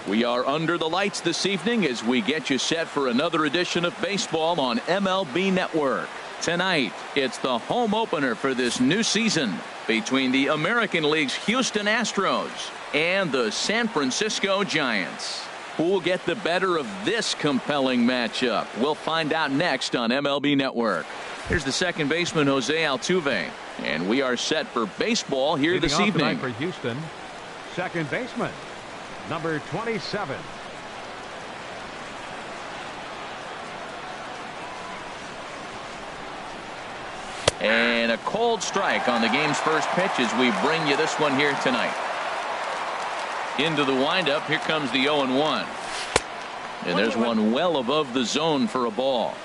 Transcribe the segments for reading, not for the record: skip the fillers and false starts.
We are under the lights this evening as we get you set for another edition of baseball on MLB Network. Tonight, it's the home opener for this new season between the American League's Houston Astros and the San Francisco Giants. Who will get the better of this compelling matchup? We'll find out next on MLB Network. Here's the second baseman, Jose Altuve. And we are set for baseball here this evening. For Houston, second baseman, number 27. And a cold strike on the game's first pitch as we bring you this one here tonight. Into the windup, here comes the 0-1. And there's one well above the zone for a ball.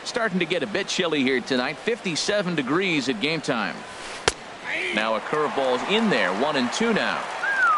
Starting to get a bit chilly here tonight. 57 degrees at game time. Now a curveball's in there. 1-2 now.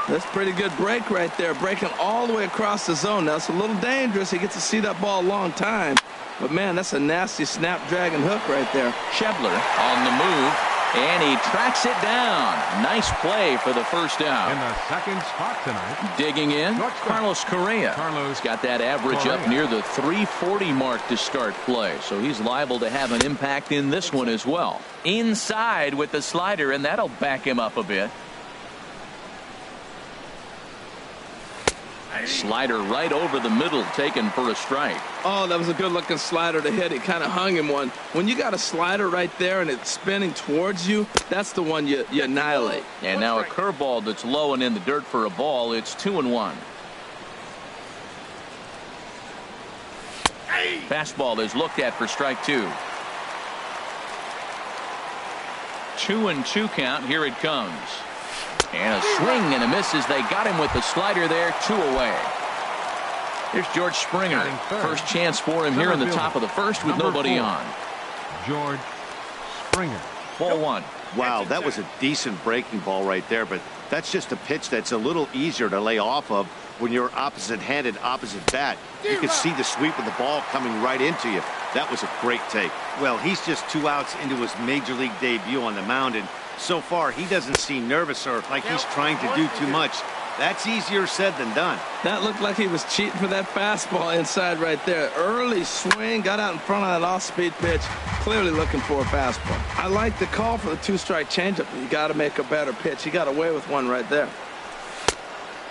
That's a pretty good break right there. Breaking all the way across the zone. Now it's a little dangerous. He gets to see that ball a long time. But man, that's a nasty snapdragon hook right there. Schebler on the move. And he tracks it down. Nice play for the first out. In the second spot tonight. Digging in, Carlos Correa. He's got that average up near the 340 mark to start play. So he's liable to have an impact in this one as well. Inside with the slider, and that'll back him up a bit. Slider right over the middle, taken for a strike. Oh, that was a good looking slider to hit. It kind of hung him one. When you got a slider right there and it's spinning towards you, that's the one you annihilate. And now a curveball that's low and in the dirt for a ball. It's 2-1. Fastball is looked at for strike 2. 2-2 count. Here it comes. And a swing and a miss as they got him with the slider there. 2 away. Here's George Springer. First chance for him here in the top of the first with nobody on. George Springer. Ball 1. Wow, that was a decent breaking ball right there, but that's just a pitch that's a little easier to lay off of when you're opposite-handed, opposite bat. You could see the sweep of the ball coming right into you. That was a great take. Well, he's just 2 outs into his major league debut on the mound, and so far he doesn't seem nervous or like he's trying to do too much. That's easier said than done. That looked like he was cheating for that fastball inside right there. Early swing, got out in front of that off-speed pitch, clearly looking for a fastball. I like the call for the 2-strike changeup. You got to make a better pitch. He got away with one right there.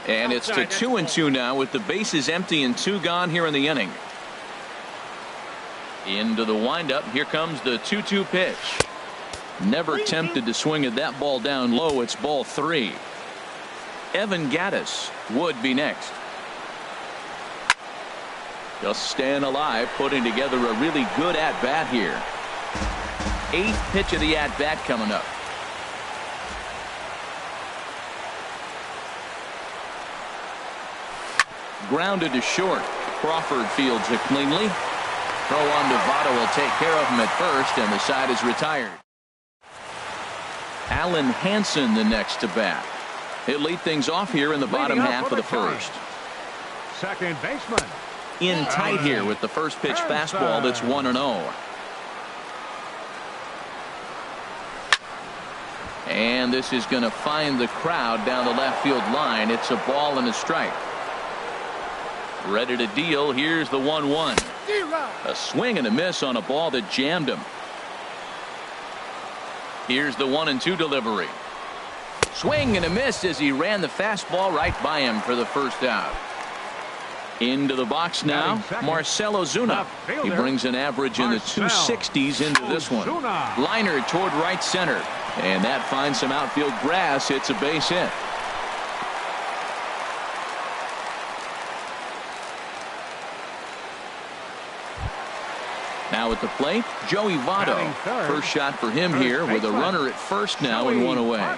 And it's to 2-2 now with the bases empty and 2 gone here in the inning. Into the windup. Here comes the 2-2 pitch. Never tempted to swing at that ball down low. It's ball 3. Evan Gattis would be next. Just staying alive, putting together a really good at-bat here. 8th pitch of the at-bat coming up. Grounded to short. Crawford fields it cleanly. Throw on to Votto will take care of him at first, and the side is retired. Alan Hansen the next to bat. He'll lead things off here in the bottom half of the first. Second baseman. In tight here with the first pitch fastball that's 1-0. And this is going to find the crowd down the left field line. It's a ball and a strike. Ready to deal. Here's the 1-1. A swing and a miss on a ball that jammed him. Here's the 1-2 delivery. Swing and a miss as he ran the fastball right by him for the first out. Into the box now, Marcell Ozuna. He brings an average in the 260s into this one. Liner toward right center. And that finds some outfield grass. It's a base hit. Now at the plate, Joey Votto. First shot for him here with a runner at first now and 1 away.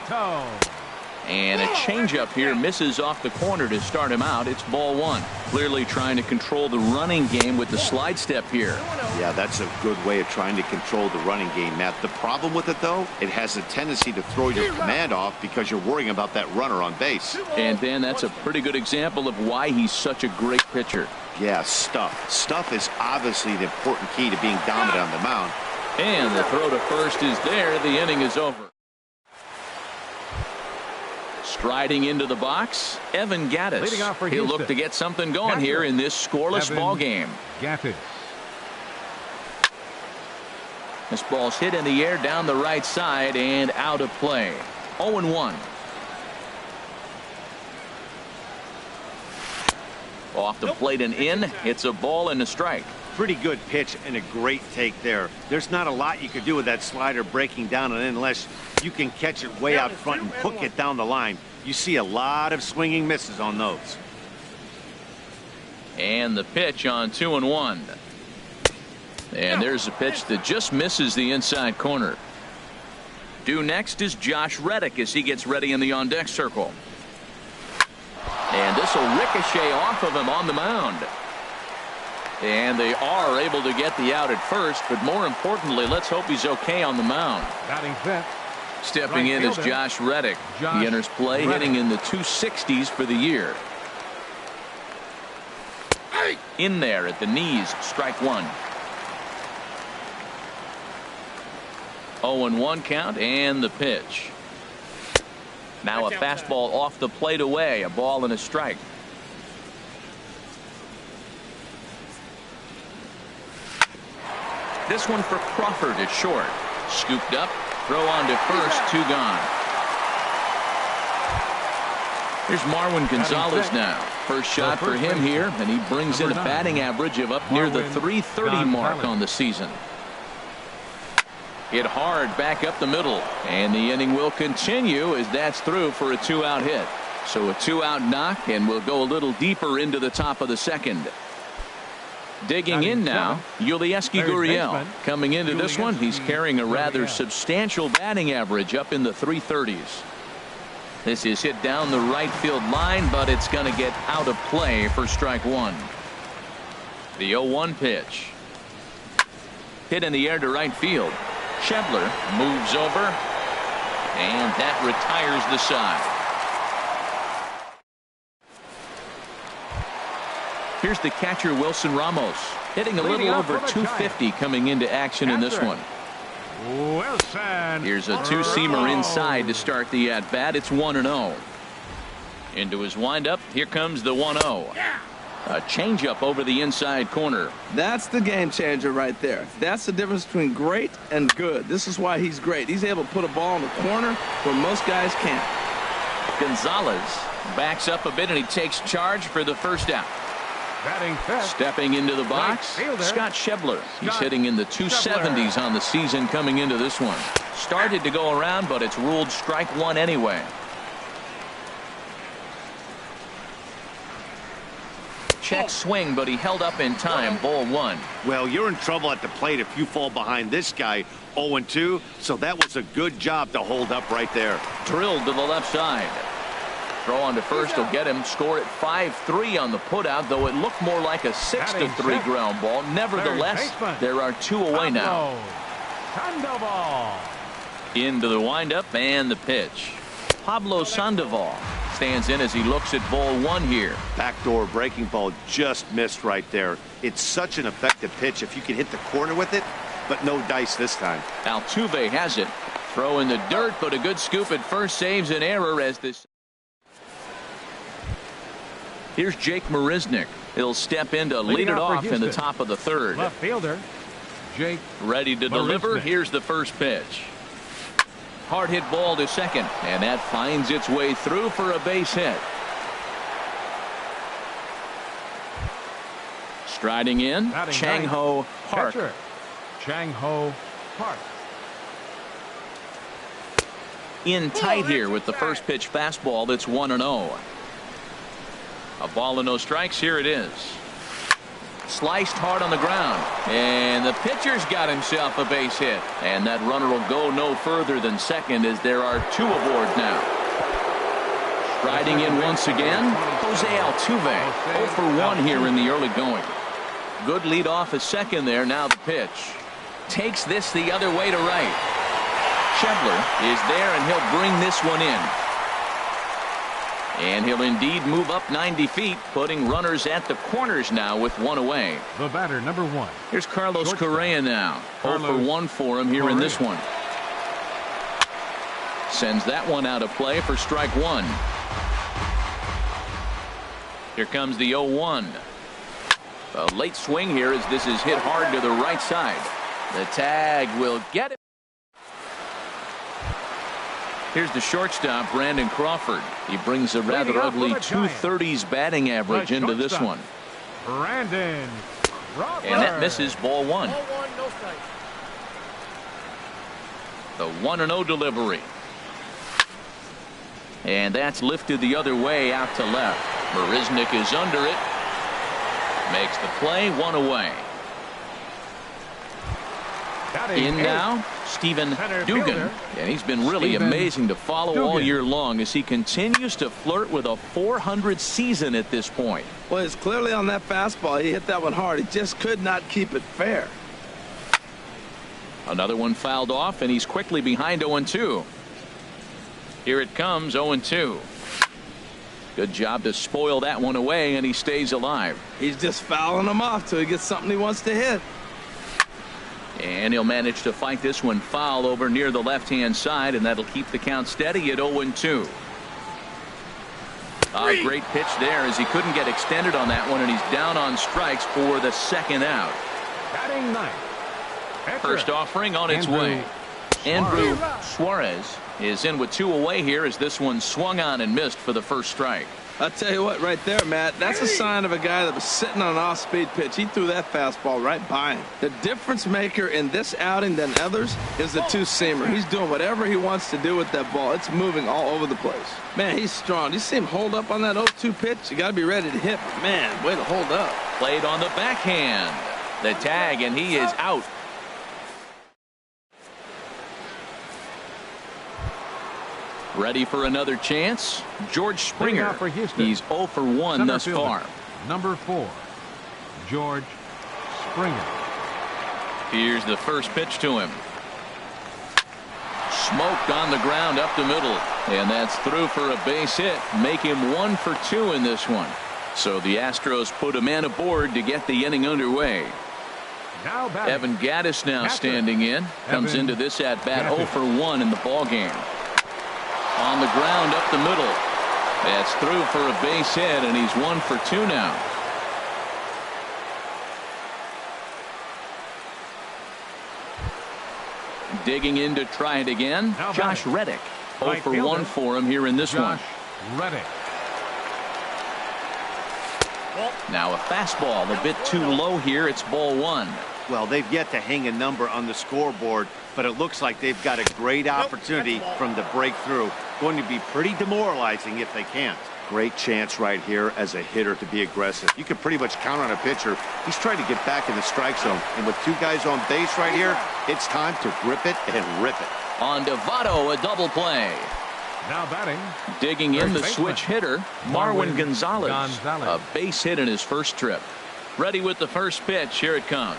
And a changeup here misses off the corner to start him out. It's ball 1. Clearly trying to control the running game with the slide step here. Yeah, that's a good way of trying to control the running game, Matt. The problem with it, though, it has a tendency to throw your command off because you're worrying about that runner on base. And Dan, that's a pretty good example of why he's such a great pitcher. Yeah, stuff. Stuff is obviously the important key to being dominant on the mound. And the throw to first is there. The inning is over. Striding into the box, Evan Gattis. Leading off for He'll Houston, look to get something going Gattis. here in this scoreless Evan ball game. Gattis. This ball's hit in the air down the right side and out of play. 0-1. Off the plate and in. It's a ball and a strike. Pretty good pitch and a great take there. There's not a lot you could do with that slider breaking down and in unless you can catch it way out front and hook it down the line. You see a lot of swinging misses on those. And the pitch on 2-1. And there's a pitch that just misses the inside corner. Due next is Josh Reddick as he gets ready in the on-deck circle. And this will ricochet off of him on the mound. And they are able to get the out at first, but more importantly, let's hope he's okay on the mound. Batting fifth. Stepping in is Josh Reddick. He enters play hitting in the 260s for the year. In there at the knees, strike one. 0-1 count and the pitch. Now a fastball off the plate away, a ball and a strike. This one for Crawford is short. Scooped up, throw on to first, two gone. Here's Marwin Gonzalez now. First shot for him here, and he brings in a batting average of up near the .330 mark on the season. Hit hard back up the middle, and the inning will continue as that's through for a two-out hit. So a two-out knock, and we'll go a little deeper into the top of the second. Digging in now, Yulieski Gurriel. Coming into this one, he's carrying a rather substantial batting average up in the 330s. This is hit down the right field line, but it's going to get out of play for strike one. The 0-1 pitch. Hit in the air to right field. Schebler moves over, and that retires the side. Here's the catcher, Wilson Ramos, hitting a little over 250 coming into action in this one. Wilson. Here's a two-seamer inside to start the at-bat. It's 1-0. Into his windup. Here comes the 1-0. A changeup over the inside corner. That's the game changer right there. That's the difference between great and good. This is why he's great. He's able to put a ball in the corner where most guys can't. Gonzalez backs up a bit and he takes charge for the first out. Batting fifth. Stepping into the box, Scott Schebler. He's hitting in the 270s on the season coming into this one. Started to go around, but it's ruled strike one anyway. Check swing, but he held up in time. Ball one. Well, you're in trouble at the plate if you fall behind this guy. 0-2, so that was a good job to hold up right there. Drilled to the left side. Throw on to first will get him. Score at 5-3 on the putout, though it looked more like a 6-3 ground ball. Nevertheless, there are two away now. Sandoval. Into the windup and the pitch. Pablo Sandoval stands in as he looks at ball one here. Backdoor breaking ball just missed right there. It's such an effective pitch if you can hit the corner with it, but no dice this time. Altuve has it. Throw in the dirt, but a good scoop at first saves an error as this. Here's Jake Marisnick. He'll step in to lead it off in the top of the third. Left fielder, Jake. Ready to deliver. Here's the first pitch. Hard hit ball to second, and that finds its way through for a base hit. Striding in, Chang-Ho Park. Chang-Ho Park. In tight here with the first pitch fastball. That's 1-0. A ball and no strikes. Here it is. Sliced hard on the ground, and the pitcher's got himself a base hit, and that runner will go no further than second as there are two aboard now. Striding in once again, Jose Altuve. 0 for 1 here in the early going. Good lead off at second there. Now the pitch. Takes this the other way to right. Schebler is there, and he'll bring this one in. And he'll indeed move up 90 feet, putting runners at the corners now with one away. The batter, number one. Here's Carlos Correa now. 0 for 1 for him here in this one. Sends that one out of play for strike one. Here comes the 0-1. A late swing here as this is hit hard to the right side. The tag will get it. Here's the shortstop, Brandon Crawford. He brings a rather ugly 230s batting average into this one. Brandon Crawford. And that misses, ball one. The 1-0 delivery. And that's lifted the other way out to left. Marisnik is under it. Makes the play, one away. In now, Stephen Dugan. And he's been really amazing to follow all year long as he continues to flirt with a .400 season at this point. Well, it's clearly on that fastball. He hit that one hard. He just could not keep it fair. Another one fouled off, and he's quickly behind 0-2. Here it comes, 0-2. Good job to spoil that one away, and he stays alive. He's just fouling them off till he gets something he wants to hit. And he'll manage to fight this one foul over near the left-hand side, and that'll keep the count steady at 0-2. A great pitch there as he couldn't get extended on that one, and he's down on strikes for the second out. Batting ninth. First offering on its way. Andrew Suarez is in with 2 away here as this one swung on and missed for the first strike. I'll tell you what, right there, Matt, that's a sign of a guy that was sitting on an off-speed pitch. He threw that fastball right by him. The difference maker in this outing than others is the two-seamer. He's doing whatever he wants to do with that ball. It's moving all over the place. Man, he's strong. You see him hold up on that 0-2 pitch? You got to be ready to hit. Man, way to hold up. Played on the backhand. The tag, and he is out. Ready for another chance? George Springer. He's 0 for 1 thus far. Number 4, George Springer. Here's the first pitch to him. Smoked on the ground up the middle. And that's through for a base hit. Make him 1 for 2 in this one. So the Astros put a man aboard to get the inning underway. Now Evan Gattis now standing in. Comes into this at bat 0 for 1 in the ball game. On the ground up the middle. That's through for a base hit, and he's 1 for 2 now. Digging in to try it again. Josh Reddick. 0 for 1 for him here in this one. Reddick. Now a fastball a bit too low here. It's ball 1. Well, they've yet to hang a number on the scoreboard, but it looks like they've got a great opportunity from the breakthrough. Going to be pretty demoralizing if they can't. Great chance right here as a hitter to be aggressive. You can pretty much count on a pitcher. He's trying to get back in the strike zone. And with 2 guys on base right here, it's time to grip it and rip it. On to Votto, a double play. Now batting. Digging in the switch hitter, Marwin Gonzalez. A base hit in his first trip. Ready with the first pitch. Here it comes.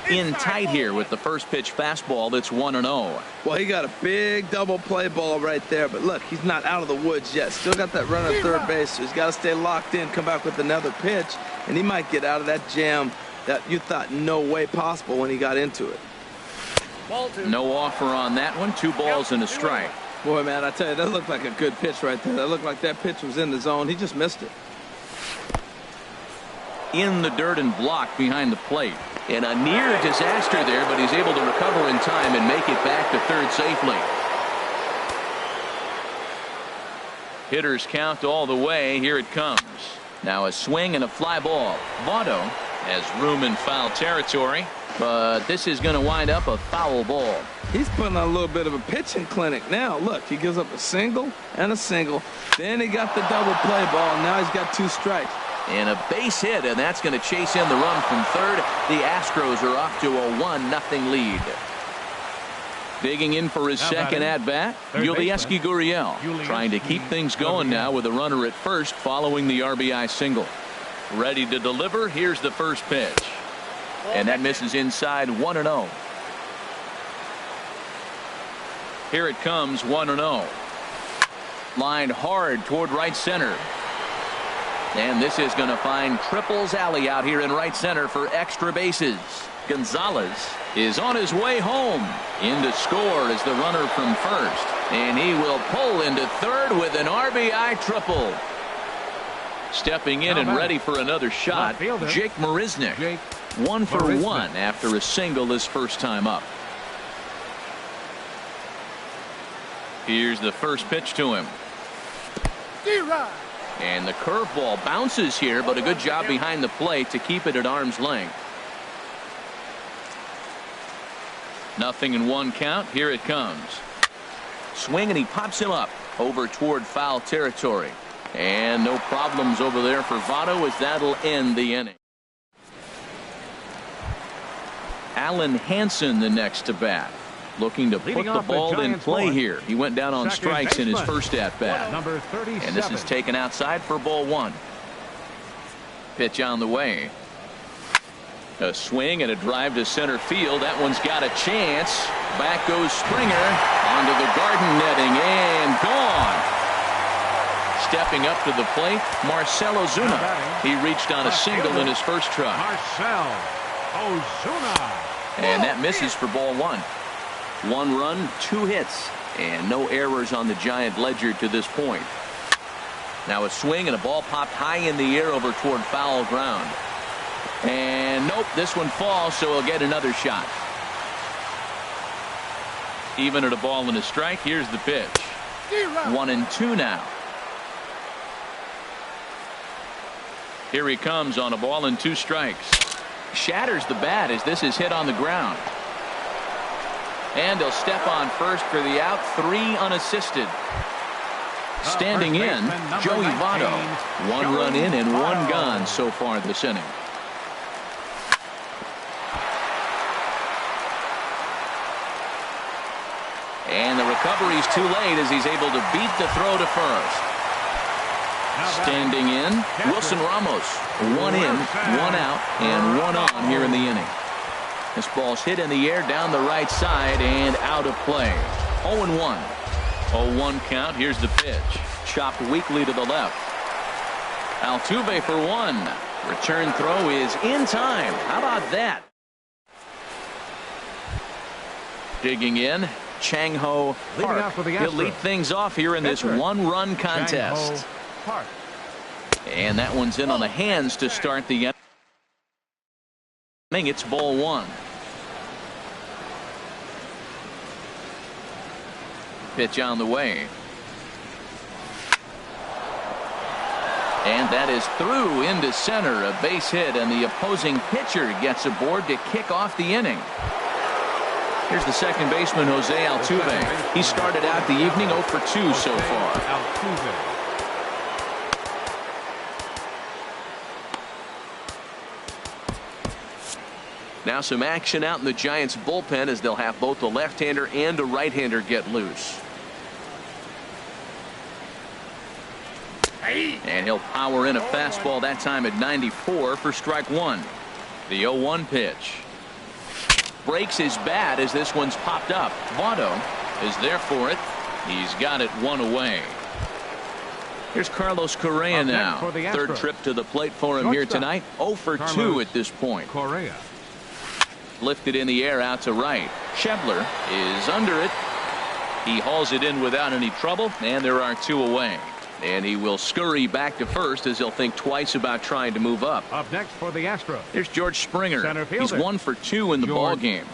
In tight here with the first pitch fastball. That's 1-0. Well, he got a big double play ball right there, but look, he's not out of the woods yet. Still got that run at third base, so he's got to stay locked in, come back with another pitch, and he might get out of that jam that you thought no way possible when he got into it. No offer on that one. 2 balls and a strike. Boy, man, I tell you, that looked like a good pitch right there. That looked like that pitch was in the zone. He just missed it. In the dirt and blocked behind the plate. And a near disaster there, but he's able to recover in time and make it back to third safely. Hitters count all the way. Here it comes. Now a swing and a fly ball. Votto has room in foul territory, but this is going to wind up a foul ball. He's putting on a little bit of a pitching clinic now. Look, he gives up a single and a single. Then he got the double play ball, and now he's got 2 strikes. And a base hit, and that's going to chase in the run from third. The Astros are off to a 1-0 lead. Digging in for his second at-bat, Yulieski Gurriel, trying to keep things going now with a runner at first following the RBI single. Ready to deliver. Here's the first pitch. And that misses inside. 1-0. Here it comes. 1-0. Lined hard toward right center. And this is going to find Triples Alley out here in right center for extra bases. Gonzalez is on his way home. In to score is the runner from first. And he will pull into third with an RBI triple. Stepping in and ready for another shot, Jake Marisnick. 1 for 1 after a single his first time up. Here's the first pitch to him. And the curveball bounces here, but a good job behind the plate to keep it at arm's length. 0-1 count. Here it comes. Swing, and he pops him up over toward foul territory. And no problems over there for Votto, as that'll end the inning. Alan Hansen the next to bat, looking to put the ball in play here. He went down on strikes in his first at bat. And this is taken outside for ball 1. Pitch on the way. A swing and a drive to center field. That one's got a chance. Back goes Springer onto the garden netting and gone. Stepping up to the plate, Marcell Ozuna. He reached on a single in his first try. Marcell Ozuna. And that misses for ball 1. 1 run, 2 hits, and no errors on the Giant ledger to this point. Now a swing and a ball popped high in the air over toward foul ground. And nope, this one falls, so he'll get another shot. Even at a ball and a strike. Here's the pitch. 1-2 now. Here he comes on a ball and 2 strikes. Shatters the bat as this is hit on the ground. And he'll step on first for the out. 3 unassisted. Standing in, Joey Votto. 1 run in and 1 gone so far this inning. And the recovery's too late as he's able to beat the throw to first. Standing in, Wilson Ramos. 1 in, 1 out, and 1 on here in the inning. This ball's hit in the air down the right side and out of play. 0-1. 0-1 count. Here's the pitch. Chopped weakly to the left. Altuve for 1. Return throw is in time. How about that? Digging in, Chang-Ho Park. He'll lead things off here in this 1-run contest. And that one's in on the hands to start the inning. It's ball 1. Pitch on the way. And that is through into center. A base hit, and the opposing pitcher gets aboard to kick off the inning. Here's the second baseman, Jose Altuve. He started out the evening 0 for 2 so far. Now some action out in the Giants bullpen as they'll have both a left-hander and a right-hander get loose. And he'll power in a fastball that time at 94 for strike 1. The 0-1 pitch. Breaks his bat as this one's popped up. Votto is there for it. He's got it 1 away. Here's Carlos Correa now. Third trip to the plate for him here tonight. 0 for 2 at this point. Correa. Lifted in the air out to right. Schebler is under it. He hauls it in without any trouble, and there are 2 away. And he will scurry back to first as he'll think twice about trying to move up. Up next for the Astros. Here's George Springer. He's 1 for 2 in the ball game.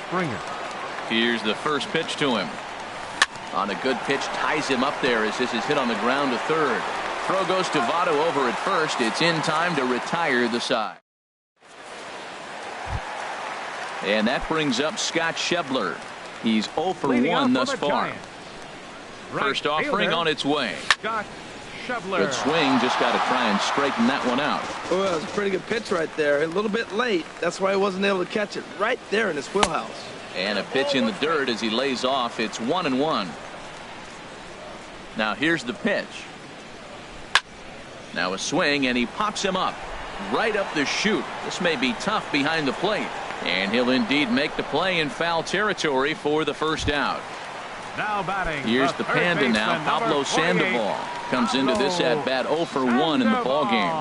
Springer. Here's the first pitch to him. On a good pitch, ties him up there as this is hit on the ground to third. Throw goes to Votto over at first. It's in time to retire the side. And that brings up Scott Schebler. He's 0 for 1 thus far. First offering on its way. Scott Schebler. Good swing. Just got to try and straighten that one out. Oh, that was a pretty good pitch right there. A little bit late. That's why he wasn't able to catch it right there in his wheelhouse. And a pitch in the dirt as he lays off. It's 1-1. Now here's the pitch. Now a swing, and he pops him up right up the chute. This may be tough behind the plate. And he'll indeed make the play in foul territory for the first out. Now batting. Here's the Panda now. Pablo Sandoval comes into this at bat 0 for 1 in the ball game.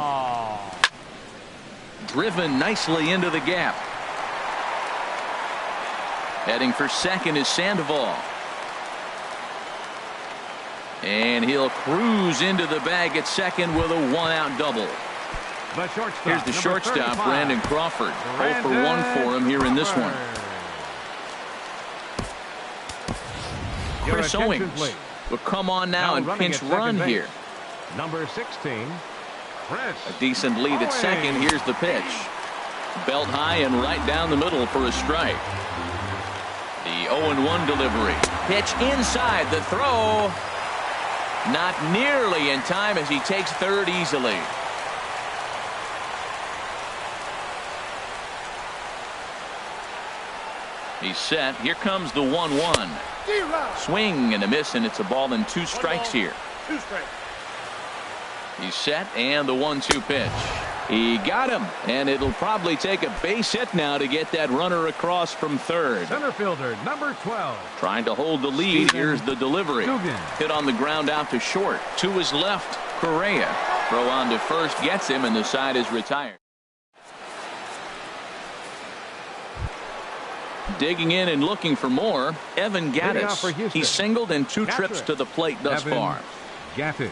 Driven nicely into the gap. Heading for second is Sandoval. And he'll cruise into the bag at second with a one-out double. Here's the shortstop, Brandon Crawford. 0 for 1 for him here in this one. Chris Owings will come on now and pinch run here. Number 16, Chris. A decent lead at second. Here's the pitch. Belt high and right down the middle for a strike. The 0-1 delivery. Pitch inside. The throw. Not nearly in time as he takes third easily. He's set. Here comes the 1-1. Swing and a miss, and it's a ball and 2 strikes here. He's set, and the 1-2 pitch. He got him, and it'll probably take a base hit now to get that runner across from third. Center fielder, number 12. Trying to hold the lead. Here's the delivery. Hit on the ground out to short. To his left, Correa. Throw on to first gets him, and the side is retired. Digging in and looking for more, Evan Gattis. He's singled in 2 trips to the plate thus far. Gattis.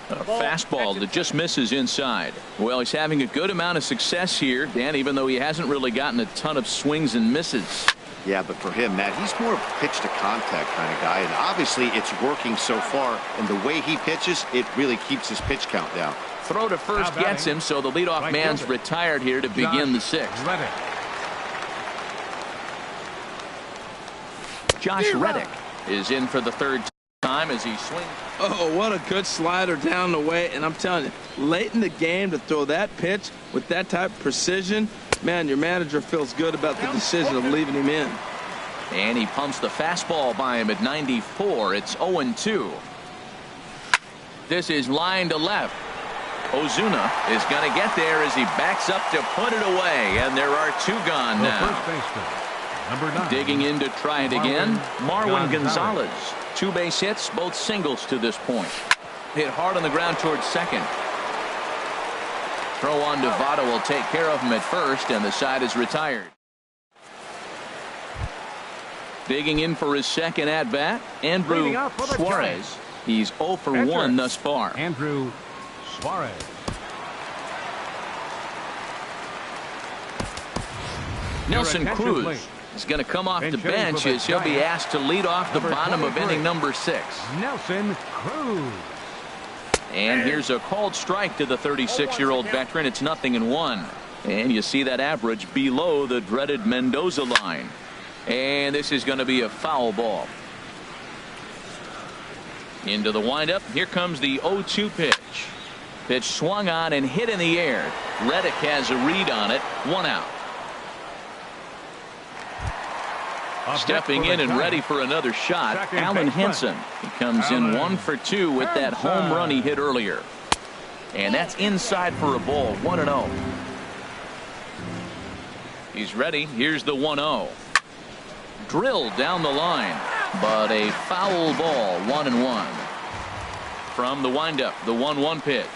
A fastball that just misses inside. Well, he's having a good amount of success here, Dan, even though he hasn't really gotten a ton of swings and misses. Yeah, but for him, Matt, he's more of a pitch to contact kind of guy, and obviously it's working so far, and the way he pitches, it really keeps his pitch count down. Throw to first gets him, so the leadoff man's retired here to begin the 6th. Josh Reddick is in for the 3rd time as he swings. Oh, what a good slider down the way. And I'm telling you, late in the game to throw that pitch with that type of precision, man, your manager feels good about the decision of leaving him in. And he pumps the fastball by him at 94. It's 0-2. This is line to left. Ozuna is going to get there as he backs up to put it away. And there are 2 gone now. Number 9. Digging in to try it again, Marwin Gonzalez. 2 base hits, both singles to this point. Hit hard on the ground towards second. Throw on to Votto will take care of him at first, and the side is retired. Digging in for his second at-bat, Andrew Suarez. He's 0 for 1 thus far. Andrew Suarez. Nelson Cruz is going to come off the bench as he'll be asked to lead off the bottom of inning number 6. Nelson Cruz. And here's a called strike to the 36-year-old veteran. It's 0-1. And you see that average below the dreaded Mendoza line. And this is going to be a foul ball. Into the windup. Here comes the 0-2 pitch. Pitch swung on and hit in the air. Reddick has a read on it. 1 out. Stepping in and ready for another shot, Alan Henson. He comes in 1 for 2 with that home run he hit earlier. And that's inside for a ball. 1-0. He's ready. Here's the 1-0. Drilled down the line, but a foul ball. 1-1. From the windup, the 1-1 pitch.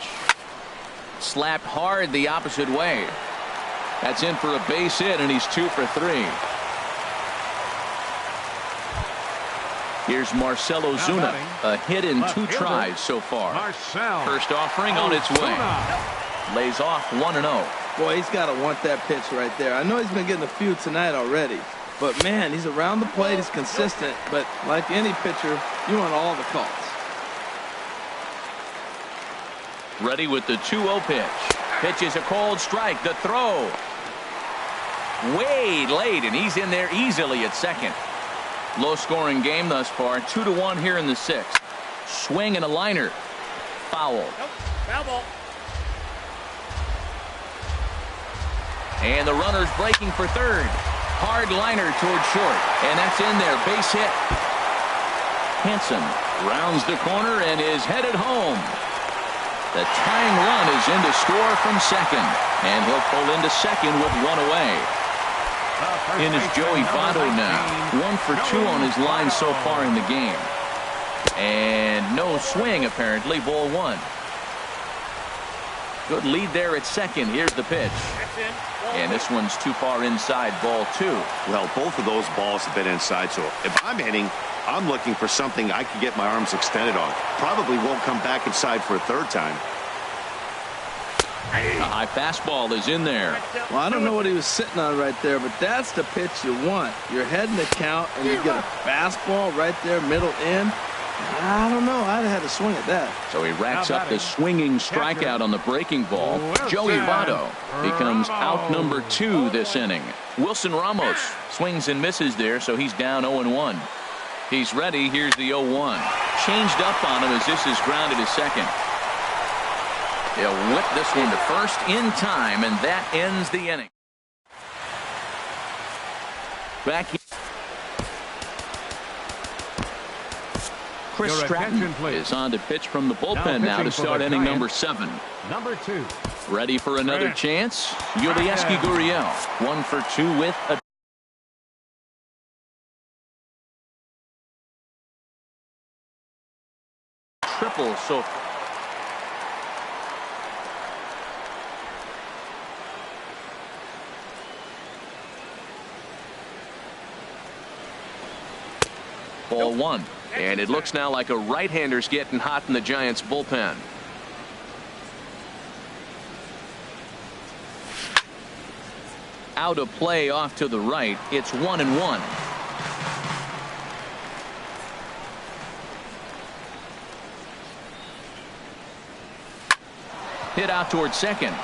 Slapped hard the opposite way. That's in for a base hit, and he's 2 for 3. Here's Marcell Ozuna, a hit in 2 tries so far. First offering on its way. Lays off 1-0. Boy, he's got to want that pitch right there. I know he's been getting a few tonight already, but man, he's around the plate, he's consistent, but like any pitcher, you want all the calls. Ready with the 2-0 pitch. Pitch is a cold strike. The throw. Way late, and he's in there easily at second. Low scoring game thus far. 2-1 here in the 6th. Swing and a liner. Foul. Nope. Foul ball. And the runner's breaking for third. Hard liner towards short. And that's in there. Base hit. Henson rounds the corner and is headed home. The tying run is in to score from second. And he'll pull into second with 1 away. In is Joey Votto now. 1 for 2 on his line so far in the game. And no swing apparently. Ball 1. Good lead there at second. Here's the pitch. And this one's too far inside. Ball 2. Well, both of those balls have been inside, so if I'm hitting, I'm looking for something I can get my arms extended on. Probably won't come back inside for a third time. A high fastball is in there. Well, I don't know what he was sitting on right there, but that's the pitch you want. You're heading the count, and you get a fastball right there, middle in. I don't know. I'd have had to swing at that. So he racks up the swinging strikeout on the breaking ball. Joey Votto becomes out number 2 this inning. Wilson Ramos swings and misses there, so he's down 0-1. He's ready. Here's the 0-1. Changed up on him as this is grounded to second. He'll whip this one to first in time, and that ends the inning. Back here. Chris Stratton is on to pitch from the bullpen now to start inning number 7. Number 2. Ready for another chance? Yulieski Gurriel, 1 for 2 with a triple. So ball 1. And it looks now like a right-hander's getting hot in the Giants bullpen. Out of play off to the right. It's 1-1. Hit out towards second.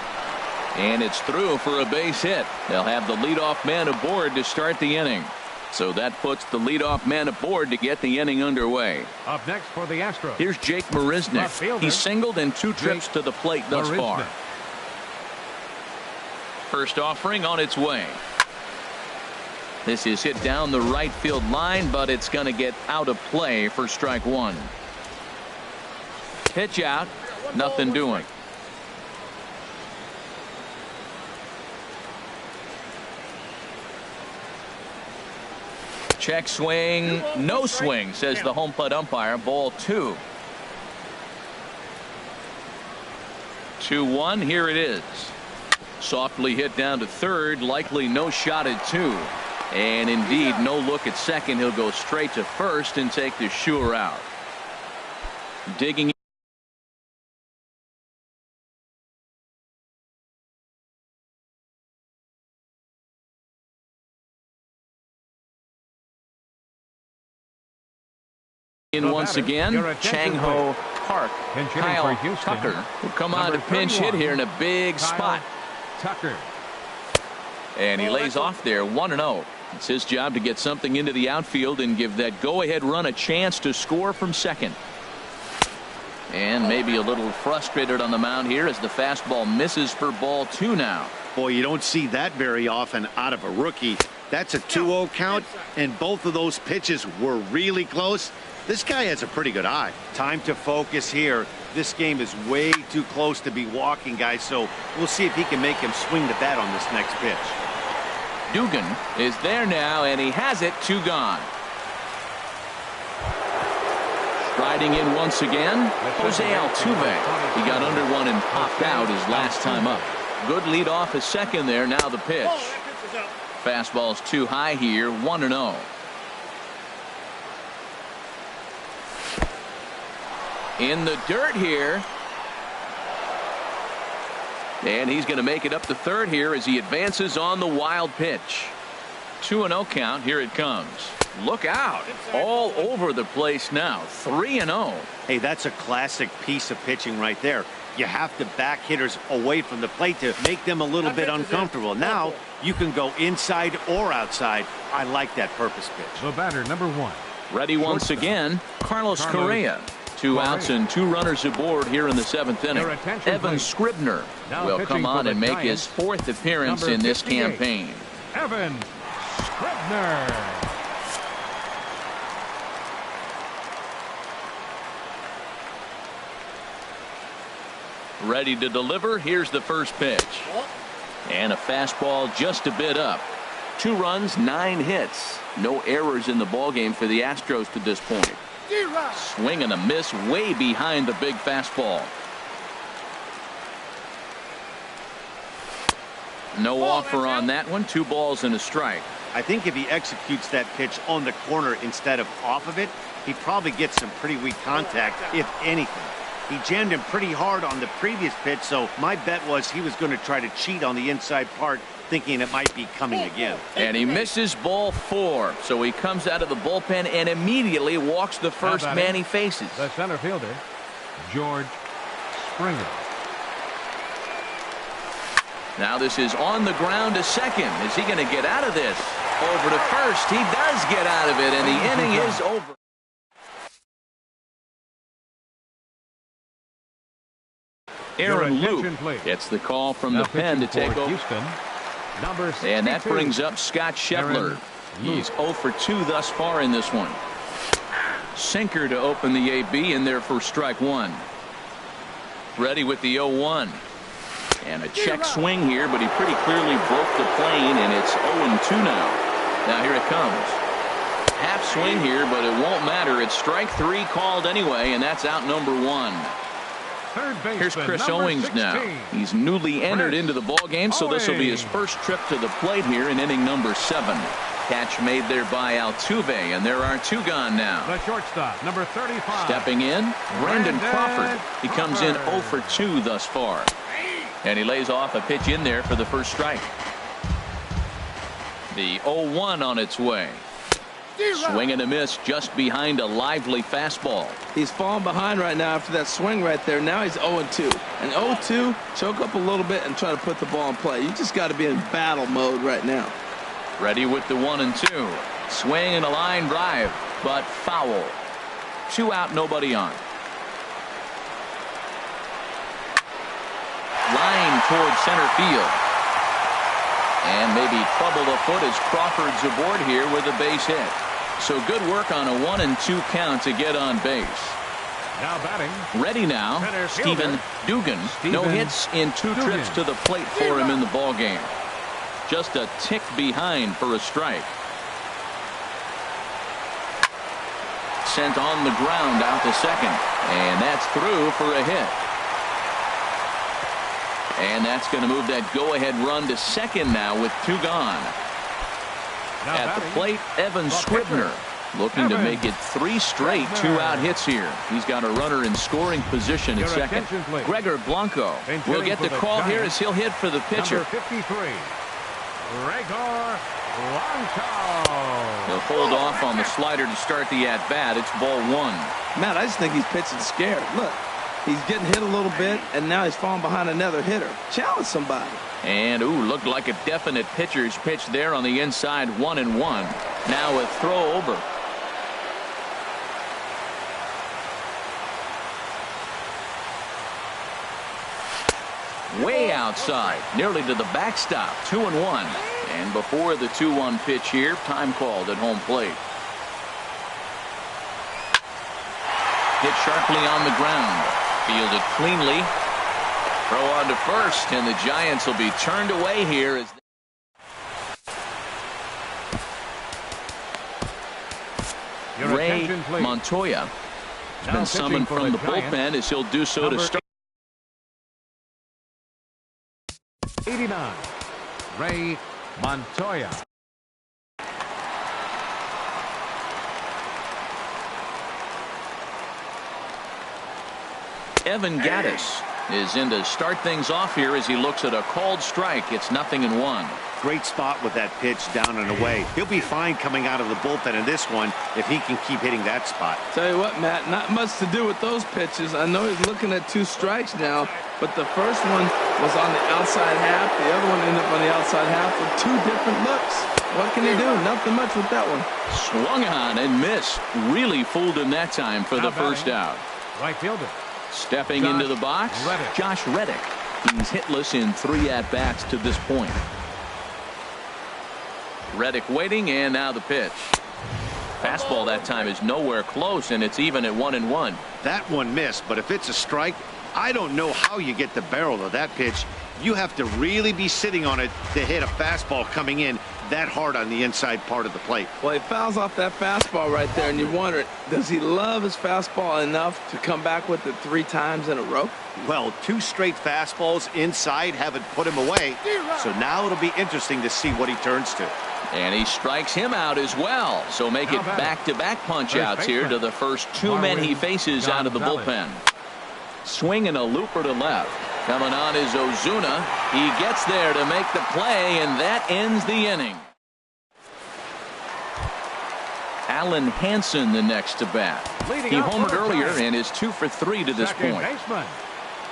And it's through for a base hit. They'll have the leadoff man aboard to start the inning. So that puts the leadoff man aboard to get the inning underway. Up next for the Astros. Here's Jake Marisnick. He's singled in 2 trips to the plate thus far. First offering on its way. This is hit down the right field line, but it's going to get out of play for strike 1. Pitch out. Nothing doing. Check swing, no swing, says the home plate umpire. Ball 2. 2-1. Here it is. Softly hit down to third. Likely no shot at 2. And indeed, no look at second. He'll go straight to first and take the sure out. Digging in once again, Chang-Ho Park. Kyle Tucker will come on to pinch hit here in a big spot. Tucker. And he lays off there 1-0. It's his job to get something into the outfield and give that go-ahead run a chance to score from second. And maybe a little frustrated on the mound here as the fastball misses for ball 2 now. Boy, you don't see that very often out of a rookie. That's a 2-0 count, and both of those pitches were really close. This guy has a pretty good eye. Time to focus here. This game is way too close to be walking, guys, so we'll see if he can make him swing the bat on this next pitch. Dugan is there now, and he has it. 2 gone. Striding in once again, Jose Altuve. He got under one and popped out his last time up. Good lead off his second there. Now the pitch. Fastball's too high here. 1-0. In the dirt here. And he's going to make it up to third here as he advances on the wild pitch. 2-0 count. Here it comes. Look out. All over the place now. 3-0. Hey, that's a classic piece of pitching right there. You have to back hitters away from the plate to make them a little bit uncomfortable. Now you can go inside or outside. I like that purpose pitch. The batter, number 1. Ready once again, Carlos Correa. 2 outs and 2 runners aboard here in the 7th inning. Evan Scribner will come on and make his 4th appearance in this campaign. Evan Scribner. Ready to deliver. Here's the first pitch. And a fastball just a bit up. 2 runs, 9 hits. No errors in the ballgame for the Astros to this point. Swing and a miss way behind the big fastball. No offer on that one. 2 balls and a strike. I think if he executes that pitch on the corner instead of off of it, he probably gets some pretty weak contact, if anything. He jammed him pretty hard on the previous pitch, so my bet was he was going to try to cheat on the inside part, thinking it might be coming again. And he misses ball 4. So he comes out of the bullpen and immediately walks the first man he faces. The center fielder, George Springer. Now this is on the ground to second. Is he going to get out of this? Over to first. He does get out of it, and the inning is over. Aaron Luke gets the call from the pen to take over. Houston, number 62. And that brings up Scott Scheffler. He's 0 for 2 thus far in this one. Sinker to open the AB in there for strike 1. Ready with the 0-1. And a check swing here, but he pretty clearly broke the plane, and it's 0-2 now. Now here it comes. Half swing here, but it won't matter. It's strike 3 called anyway, and that's out number 1. Here's Chris Owings now. He's newly entered into the ballgame, so this will be his first trip to the plate here in inning number 7. Catch made there by Altuve, and there are 2 gone now. The shortstop, number 35. Stepping in, Brandon Crawford. He comes in 0 for 2 thus far. And he lays off a pitch in there for the first strike. The 0-1 on its way. Swing and a miss just behind a lively fastball. He's falling behind right now after that swing right there. Now he's 0-2. And 0-2, choke up a little bit and try to put the ball in play. You just got to be in battle mode right now. Ready with the 1-2. Swing and a line drive, but foul. 2 out, nobody on. Line toward center field. And maybe trouble afoot as Crawford's aboard here with a base hit. So good work on a 1-2 count to get on base. Now batting. Ready now, Stephen Dugan. No hits in 2 trips to the plate for him in the ballgame. Just a tick behind for a strike. Sent on the ground out to second. And that's through for a hit. And that's going to move that go-ahead run to second now with 2 gone. At the plate, Evan Scribner looking to make it 3 straight 2-out hits here. He's got a runner in scoring position at second. Gregor Blanco will get the call here as he'll hit for the pitcher. Number 53, Gregor Blanco. He'll hold off on the slider to start the at-bat. It's ball 1. Matt, I just think he's pitching scared. Look. He's getting hit a little bit, and now he's falling behind another hitter. Challenge somebody. And, looked like a definite pitcher's pitch there on the inside, 1-1. Now a throw over. Way outside, nearly to the backstop, 2-1. And before the 2-1 pitch here, time called at home plate. Hit sharply on the ground. Fielded cleanly. Throw on to first, and the Giants will be turned away here. As Ray Montoya has been summoned from the bullpen as he'll do so to start. 89, Ray Montoya. Evan Gattis is in to start things off here as he looks at a called strike. It's 0-1. Great spot with that pitch down and away. He'll be fine coming out of the bullpen in this one if he can keep hitting that spot. Tell you what, Matt, not much to do with those pitches. I know he's looking at 2 strikes now, but the first one was on the outside half. The other one ended up on the outside half with 2 different looks. What can he do? Nothing much with that one. Swung on and missed. Really fooled him that time for the first out. Right fielder. Stepping into the box, Josh Reddick. He's hitless in 3 at-bats to this point. Reddick waiting, and now the pitch. Fastball that time is nowhere close, and it's even at 1-1. That one missed, but if it's a strike, I don't know how you get the barrel of that pitch. You have to really be sitting on it to hit a fastball coming in that hard on the inside part of the plate. Well, he fouls off that fastball right there, and you wonder, does he love his fastball enough to come back with it 3 times in a row? Well, 2 straight fastballs inside haven't put him away, so now it'll be interesting to see what he turns to. And he strikes him out as well. So make it back-to-back punch-outs here to the first two men he faces out of the bullpen. Swinging a looper to left. Coming on is Ozuna. He gets there to make the play, and that ends the inning. Alan Hansen the next to bat. He homered earlier and is 2 for 3 to this point. Baseman,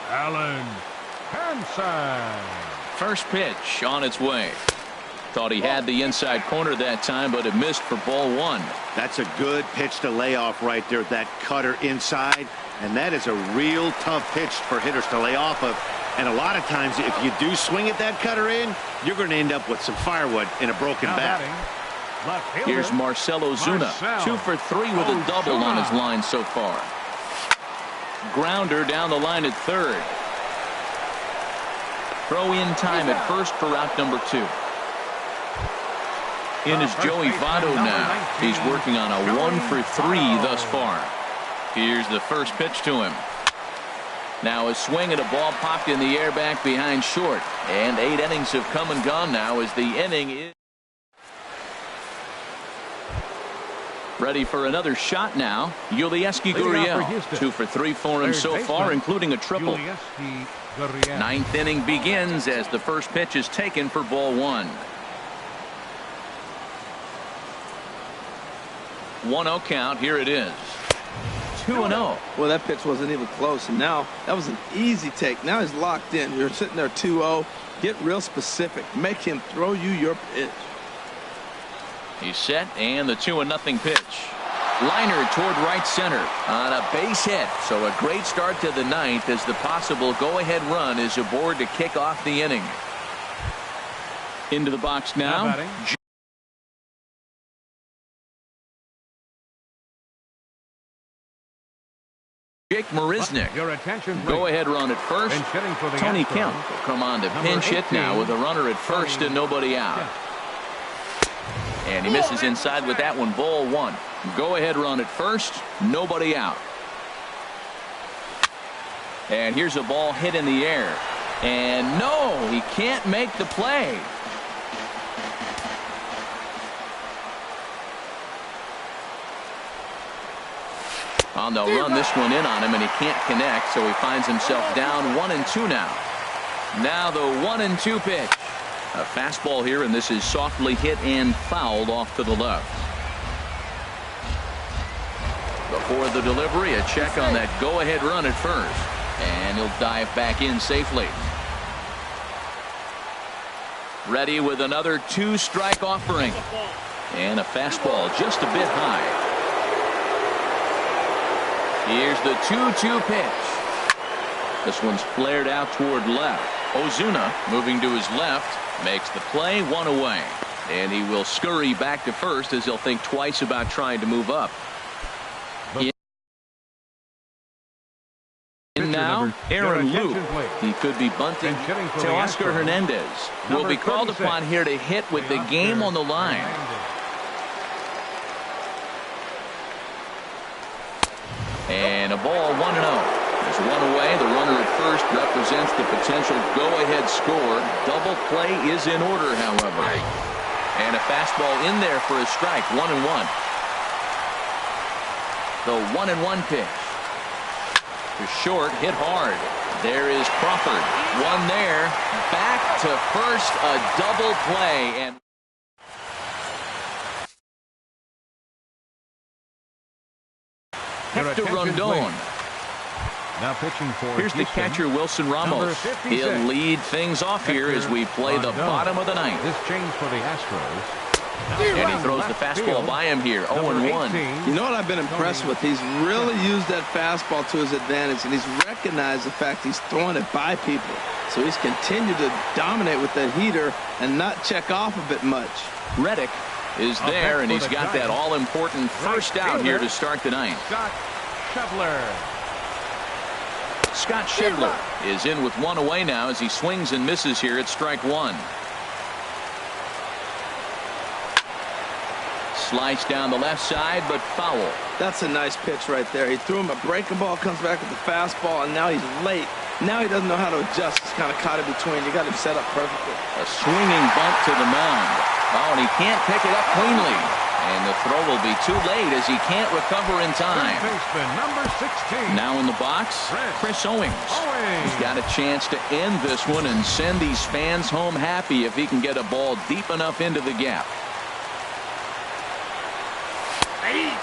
Alan Hansen. First pitch on its way. Thought he had the inside corner that time, but it missed for ball 1. That's a good pitch to lay off right there. That cutter inside. And that is a real tough pitch for hitters to lay off of. And a lot of times, if you do swing at that cutter in, you're going to end up with some firewood in a broken bat. Here's Marcell Ozuna. 2 for 3 with a double on his line so far. Grounder down the line at third. Throw in time at first for out number 2. In is Joey Votto now. He's working on a 1 for 3 thus far. Here's the first pitch to him. Now a swing at a ball popped in the air back behind short. And 8 innings have come and gone now as the inning is ready for another shot now. Yulieski Gurriel. 2 for 3 for him so far, including a triple. 9th inning begins as the first pitch is taken for ball 1. 1-0 count. Here it is. 2-0. Well, that pitch wasn't even close, and now that was an easy take. Now he's locked in. You're sitting there 2-0. Get real specific. Make him throw you your pitch. He's set, and the 2-0 pitch. Liner toward right center on a base hit. So a great start to the 9th as the possible go-ahead run is aboard to kick off the inning. Into the box now. Jake Marisnick. Go-ahead run at first. Tony Kemp will come on to pinch hit now with a runner at first and nobody out. And he misses inside with that one. Ball 1. Go-ahead run at first. Nobody out. And here's a ball hit in the air. And no, he can't make the play. On the run, this one in on him, and he can't connect, so he finds himself down 1-2 now. Now the 1-2 pitch. A fastball here, and this is softly hit and fouled off to the left. Before the delivery, a check on that go-ahead run at first. And he'll dive back in safely. Ready with another 2-strike offering. And a fastball just a bit high. Here's the 2-2 pitch. This one's flared out toward left. Ozuna moving to his left makes the play, 1 away. And he will scurry back to first as he'll think twice about trying to move up. In now, Aaron Luke. He could be bunting to Oscar Hernandez. Will be called upon here to hit with the game on the line. And a ball, 1-0. There's 1 away. The runner at first represents the potential go-ahead score. Double play is in order, however. And a fastball in there for a strike. 1-1. The 1-1 pitch. To short, hit hard. There is Crawford. One there. Back to first. A double play. And Hector Rondon. Now pitching for Here's the catcher, Wilson Ramos. He'll lead things off here as we play the bottom of the 9th. This change for the Astros. And he throws the fastball by him here. 0-1. You know what I've been impressed with? He's really used that fastball to his advantage, and he's recognized the fact he's throwing it by people. So he's continued to dominate with that heater and not check off a bit much. Reddick is there, and he's got that all-important first out here to start the 9th. Scott Schebler is in with 1 away now as he swings and misses here at strike 1. Slice down the left side, but foul. That's a nice pitch right there. He threw him a breaking ball, comes back with the fastball, and now he's late. Now he doesn't know how to adjust. He's kind of caught in between. You got him set up perfectly. A swinging bunt to the mound. Oh, and he can't pick it up cleanly. And the throw will be too late as he can't recover in time. Baseman number 16. Now in the box, Chris Owings. He's got a chance to end this one and send these fans home happy if he can get a ball deep enough into the gap.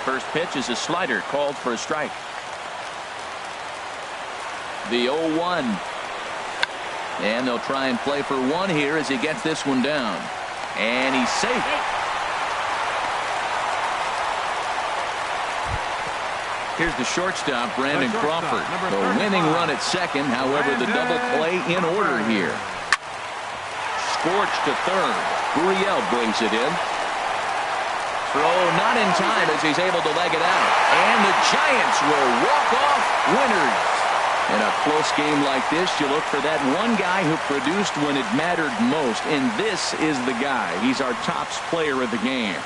First pitch is a slider called for a strike. The 0-1. And they'll try and play for one here as he gets this one down. And he's safe. Here's the shortstop, Brandon Crawford. The winning run at second. However, the double play in order here. Scorched to third. Gurriel brings it in. Throw not in time as he's able to leg it out. And the Giants will walk off winners. In a close game like this, you look for that one guy who produced when it mattered most. And this is the guy. He's our top player of the game.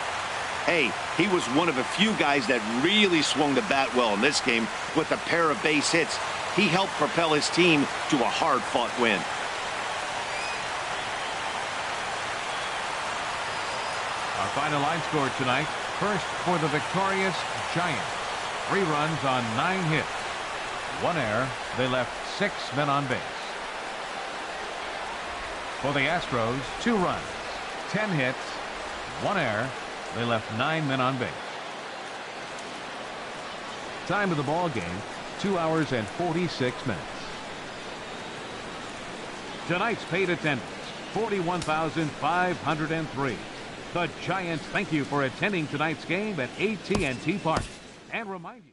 Hey, he was one of a few guys that really swung the bat well in this game with a pair of base hits. He helped propel his team to a hard-fought win. Our final line score tonight. First for the victorious Giants. 3 runs on 9 hits. 1 error. They left 6 men on base. For the Astros, 2 runs, 10 hits, 1 error. They left 9 men on base. Time of the ball game, 2 hours and 46 minutes. Tonight's paid attendance, 41,503. The Giants thank you for attending tonight's game at AT&T Park and remind you.